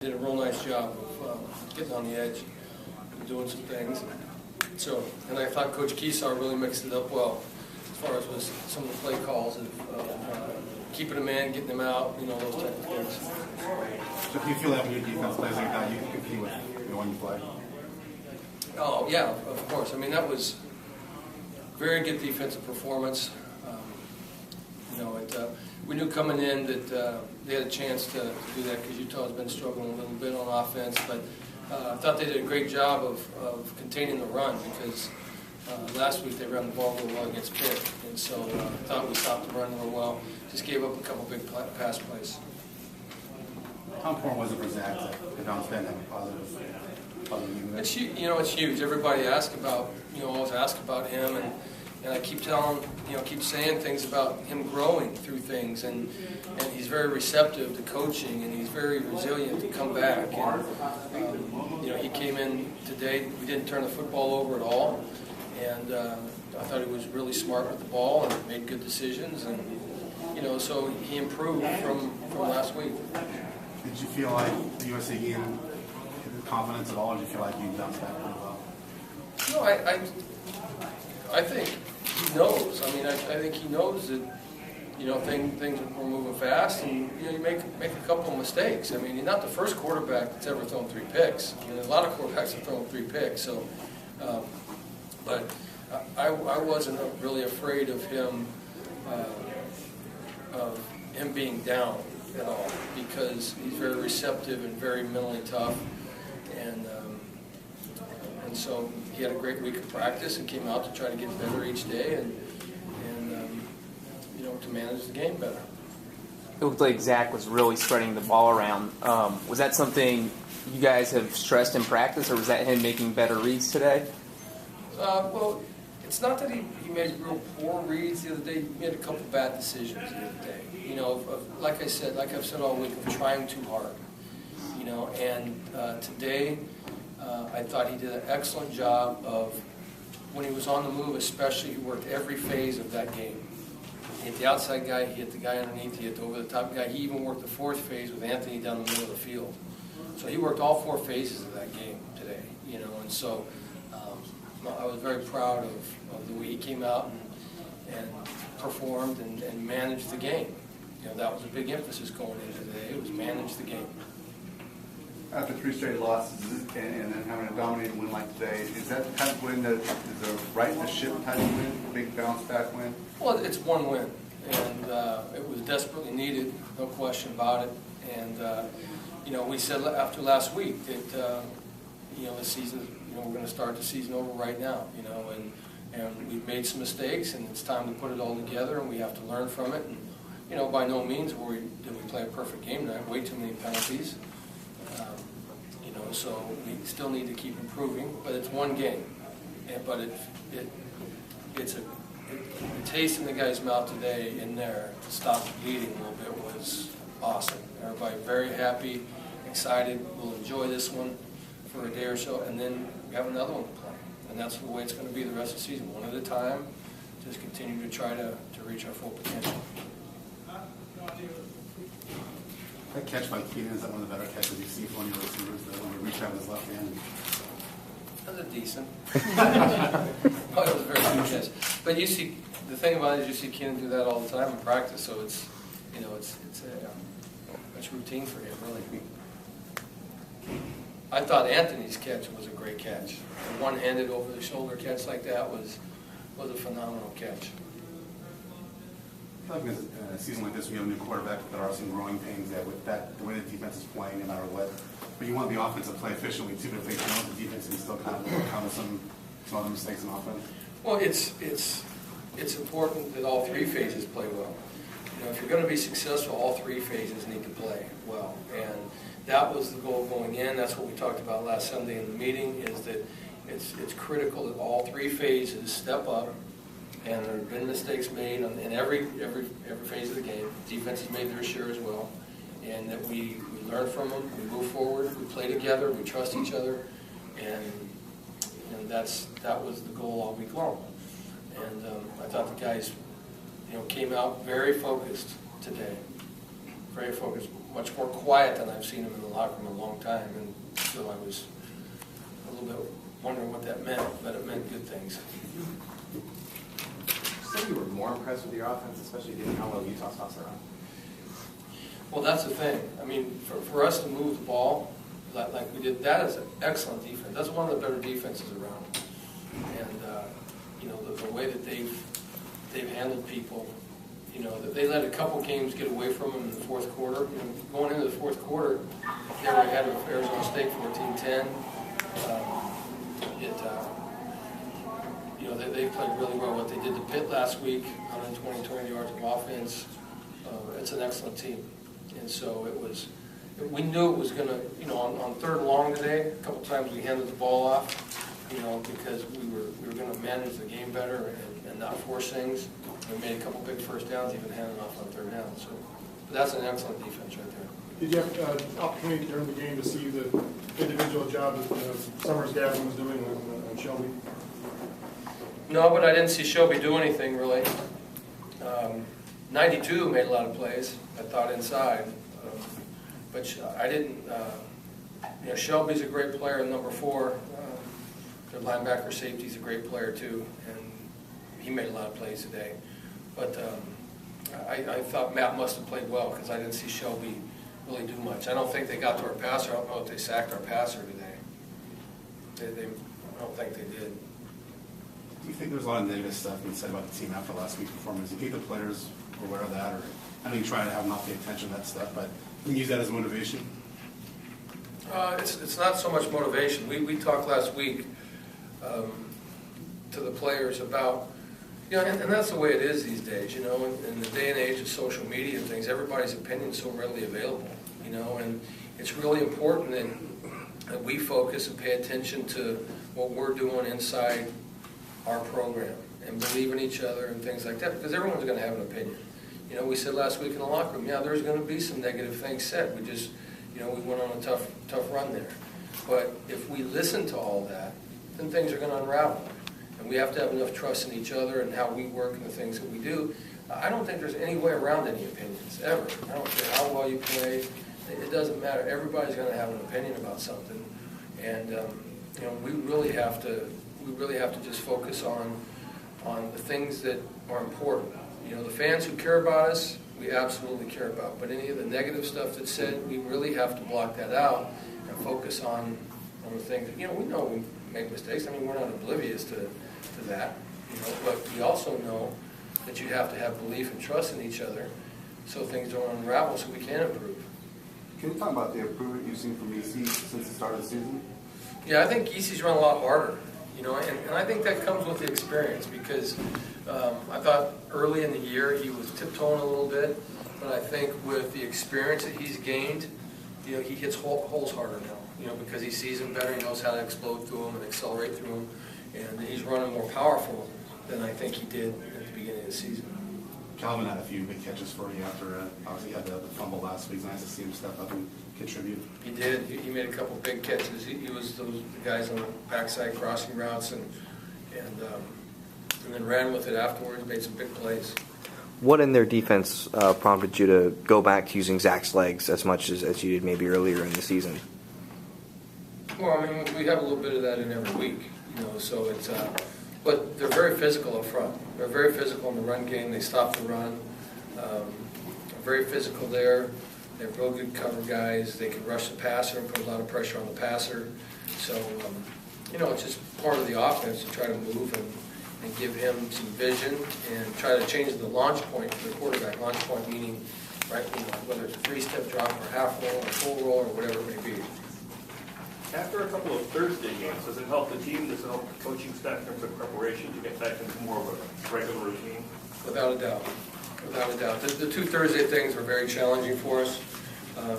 Did a real nice job of getting on the edge and doing some things. So, and I thought Coach Keesar really mixed it up well as far as with some of the play calls and keeping them in, getting them out, you know, those type of things. So do you feel that when your defense plays like that, you can compete with the one you play? Oh, yeah, of course. I mean, that was very good defensive performance. We knew coming in that they had a chance to do that because Utah's been struggling a little bit on offense, but I thought they did a great job of containing the run because last week they ran the ball real well against Pitt, and so I thought we stopped the run real well. Just gave up a couple big pass plays. How important was it for Zach to bounce back and have a positive It's, you know, it's huge. Everybody always ask about him, and I keep keep saying things about him growing through things, and he's very receptive to coaching, and he's very resilient to come back. And he came in today. We didn't turn the football over at all, and I thought he was really smart with the ball and made good decisions, and so he improved from last week. Did you feel like the USA game confidence at all, or did you feel like you bounced back pretty well? No, I think he knows. I mean, I think he knows that things are moving fast, and you make a couple of mistakes. I mean, you're not the first quarterback that's ever thrown 3 picks. I mean, a lot of quarterbacks have thrown 3 picks. So, but I wasn't really afraid of him being down at all because he's very receptive and very mentally tough, and so he had a great week of practice and came out to try to get better each day and to manage the game better. It looked like Zach was really spreading the ball around. Was that something you guys have stressed in practice, or was that him making better reads today? Well, it's not that he made real poor reads the other day. He made a couple bad decisions the other day. Like I've said all week, of trying too hard. And today I thought he did an excellent job of, when he was on the move especially, he worked every phase of that game. He hit the outside guy, he hit the guy underneath, he hit the over-the-top guy. He even worked the 4th phase with Anthony down the middle of the field. So he worked all 4 phases of that game today, and so I was very proud of the way he came out and performed and managed the game. That was a big emphasis going into today. It was manage the game. After 3 straight losses and then having a dominating win like today, is that the type of win that is a right-to-ship type of win, a big bounce-back win? Well, it's one win, and it was desperately needed, no question about it. And we said after last week that the season, we're going to start the season over right now, and we've made some mistakes, and it's time to put it all together, and we have to learn from it. And by no means did we play a perfect game tonight. Way too many penalties. So we still need to keep improving, but it's one game. But it's the taste in the guy's mouth today in there to stop bleeding a little bit was awesome. Everybody very happy, excited. We'll enjoy this one for a day or so, and then we have another one to play. And that's the way it's going to be the rest of the season, one at a time. Just continue to try to reach our full potential. That catch by Keenan, is that one of the better catches you've seen from one of your receivers, that when he reached out with his left hand? That was a decent. It was a very good catch. But you see, the thing about it is you see Keenan do that all the time in practice, so it's routine for him, really. I thought Anthony's catch was a great catch. A one-handed over-the-shoulder catch like that was a phenomenal catch. I feel like in a season like this, we have a new quarterback. There are some growing pains there with that, the way the defense is playing, no matter what. But you want the offense to play efficiently too. But if they don't, the defense can still kind of overcome some other mistakes in offense. Well, it's important that all 3 phases play well. If you're going to be successful, all 3 phases need to play well, and that was the goal going in. That's what we talked about last Sunday in the meeting. Is that it's critical that all 3 phases step up. And there have been mistakes made in every phase of the game. Defense has made their share as well. And that we learn from them, we move forward, we play together, we trust each other, and that was the goal all week long. And I thought the guys, came out very focused today, very focused. much more quiet than I've seen him in the locker room in a long time, and so I was a little bit wondering what that meant, but it meant good things. You said you were more impressed with your offense, especially given how well Utah tossed around. Well, that's the thing. I mean, for us to move the ball like we did, that is an excellent defense. That's one of the better defenses around. And you know, the way that they've handled people, you know, that they let a couple games get away from them in the fourth quarter. You know, going into the fourth quarter, they were ahead of Arizona State 14-10. You know, they played really well. What they did to Pitt last week, 120 yards of offense, it's an excellent team. And so it was, we knew it was going to, you know, on third and long today, a couple times we handed the ball off, you know, because we were going to manage the game better and not force things. We made a couple big first downs, even handing off on third down. So that's an excellent defense right there. Did you have an opportunity during the game to see the individual job that Summers Gavin was doing on Shelby? No, but I didn't see Shelby do anything really. 92 made a lot of plays, I thought, inside. But I didn't, you know, Shelby's a great player in number 4. Their linebacker safety's a great player too, and he made a lot of plays today. But I thought Matt must have played well because I didn't see Shelby really do much. I don't think they got to our passer. I don't know if they sacked our passer today. I don't think they did. Do you think there's a lot of negative stuff being said about the team after last week's performance? Do you think the players were aware of that? Or I know you try to have them not pay attention to that stuff, but can you use that as motivation? It's not so much motivation. We talked last week to the players about, you know, and that's the way it is these days, you know, in the day and age of social media and things, everybody's opinion is so readily available, you know, and it's really important that we focus and pay attention to what we're doing inside our program and believe in each other and things like that, because everyone's going to have an opinion. You know, we said last week in the locker room, yeah, there's going to be some negative things said. We just, you know, we went on a tough run there. But if we listen to all that, then things are going to unravel. And we have to have enough trust in each other and how we work and the things that we do. I don't think there's any way around any opinions, ever. I don't care how well you play. It doesn't matter. Everybody's going to have an opinion about something. And, you know, we really have to just focus on the things that are important. You know, the fans who care about us, we absolutely care about. But any of the negative stuff that's said, we really have to block that out and focus on the things. You know, we know we make mistakes. I mean, we're not oblivious to that. You know, but we also know that you have to have belief and trust in each other so things don't unravel, so we can improve. Can you talk about the improvement you've seen from EC since the start of the season? Yeah, I think EC's run a lot harder. You know, and I think that comes with the experience because I thought early in the year he was tiptoeing a little bit, but I think with the experience that he's gained, you know, he hits holes harder now, you know, because he sees them better, he knows how to explode through them and accelerate through them, and he's running more powerful than I think he did at the beginning of the season. Calvin had a few big catches for you after, obviously, he had the fumble last week. It's nice to see him step up and contribute. He did. He made a couple big catches. He was those guys on the backside crossing routes and then ran with it afterwards, made some big plays. What in their defense prompted you to go back to using Zach's legs as much as you did maybe earlier in the season? Well, I mean, we have a little bit of that in every week, you know, so it's, but they're very physical up front. They're very physical in the run game. They stop the run. Very physical there. They have real good cover guys. They can rush the passer and put a lot of pressure on the passer. So, you know, it's just part of the offense to try to move and give him some vision and try to change the launch point for the quarterback. Launch point meaning, right, you know, whether it's a 3-step drop or half roll or full roll or whatever it may be. After a couple of Thursday games, does it help the team, does it help the coaching staff in terms of preparation to get back into more of a regular routine? Without a doubt. Without a doubt. The 2 Thursday things were very challenging for us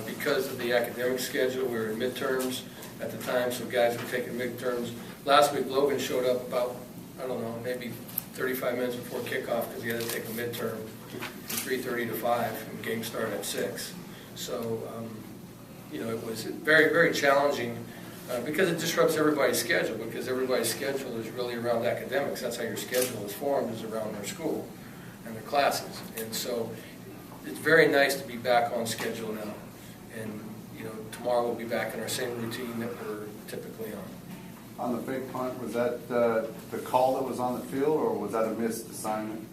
because of the academic schedule. We were in midterms at the time, so guys were taking midterms. Last week, Logan showed up about, I don't know, maybe 35 minutes before kickoff because he had to take a midterm from 3:30 to 5, and game started at 6. So, you know, it was very, very challenging because it disrupts everybody's schedule, because everybody's schedule is really around academics. That's how your schedule is formed, is around their school and their classes. And so it's very nice to be back on schedule now. And, you know, tomorrow we'll be back in our same routine that we're typically on. On the fake punt, was that the call that was on the field, or was that a missed assignment?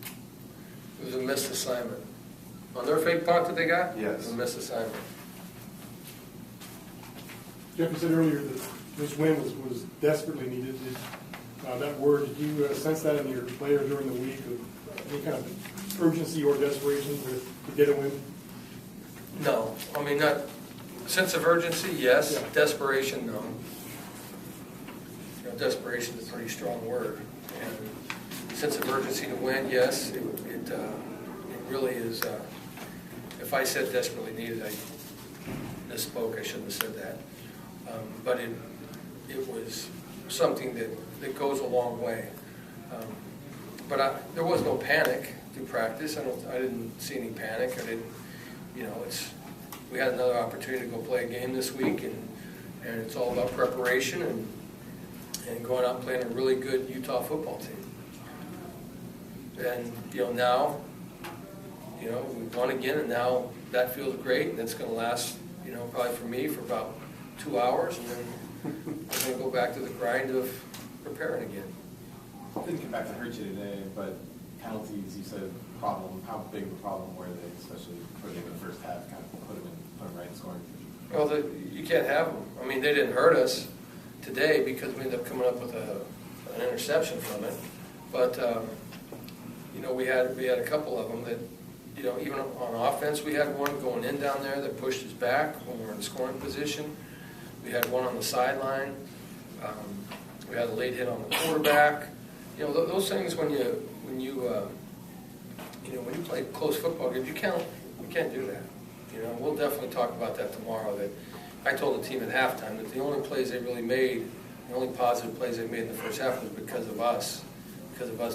It was a missed assignment. On their fake punt that they got? Yes. It was a missed assignment. Jeff, you said earlier that this win was desperately needed. That word, did you sense that in your players during the week, of any kind of urgency or desperation to get a win? No, I mean, not, sense of urgency, yes. Yeah. Desperation, no. You know, desperation is a pretty strong word. And sense of urgency to win, yes. It really is. If I said desperately needed, I misspoke. I shouldn't have said that. But it was something that goes a long way. But there was no panic through practice. I didn't see any panic. I didn't. You know, we had another opportunity to go play a game this week, and it's all about preparation and going out and playing a really good Utah football team. And, you know, now, you know, we've won again, and now that feels great, and it's going to last, you know, probably for me for about 2 hours, and then I'm going to go back to the grind of preparing again. Didn't get back to hurt you today, but penalties, you said problem. How big of a problem were they, especially for the first half, kind of put them right in scoring position? Well, you can't have them. I mean, they didn't hurt us today because we ended up coming up with an interception from it. But you know, we had a couple of them that, you know, even on offense, we had one going in down there that pushed us back when we were in scoring position. We had one on the sideline. We had a late hit on the quarterback. You know, those things when you play close football games, you can't do that. You know, we'll definitely talk about that tomorrow. That I told the team at halftime that the only plays they really made, the only positive plays they made in the first half was because of us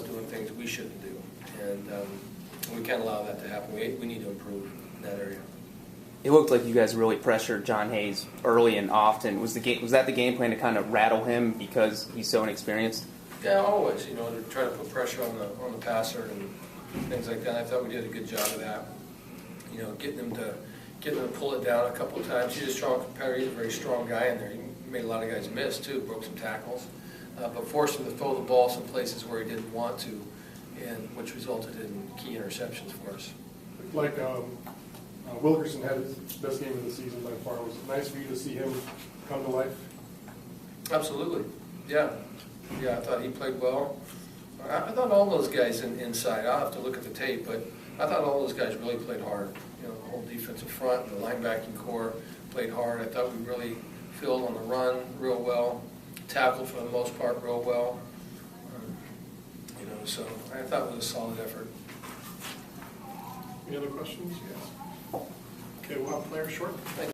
doing things we shouldn't do, and we can't allow that to happen. We need to improve in that area. It looked like you guys really pressured John Hayes early and often. Was that the game plan to kind of rattle him because he's so inexperienced? Yeah, always. You know, to try to put pressure on the passer and things like that. I thought we did a good job of that. You know, getting them to pull it down a couple of times. He's a strong competitor. He's a very strong guy in there. He made a lot of guys miss too, broke some tackles, but forced him to throw the ball some places where he didn't want to, and which resulted in key interceptions for us. Like Wilkerson had his best game of the season by far. Was it nice for you to see him come to life? Absolutely. Yeah, I thought he played well. I thought all those guys inside, I'll have to look at the tape, but I thought all those guys really played hard. You know, the whole defensive front and the linebacking core played hard. I thought we really filled on the run real well, tackled for the most part real well. You know, so I thought it was a solid effort. Any other questions? Yes. Okay, we'll have players short. Thank you.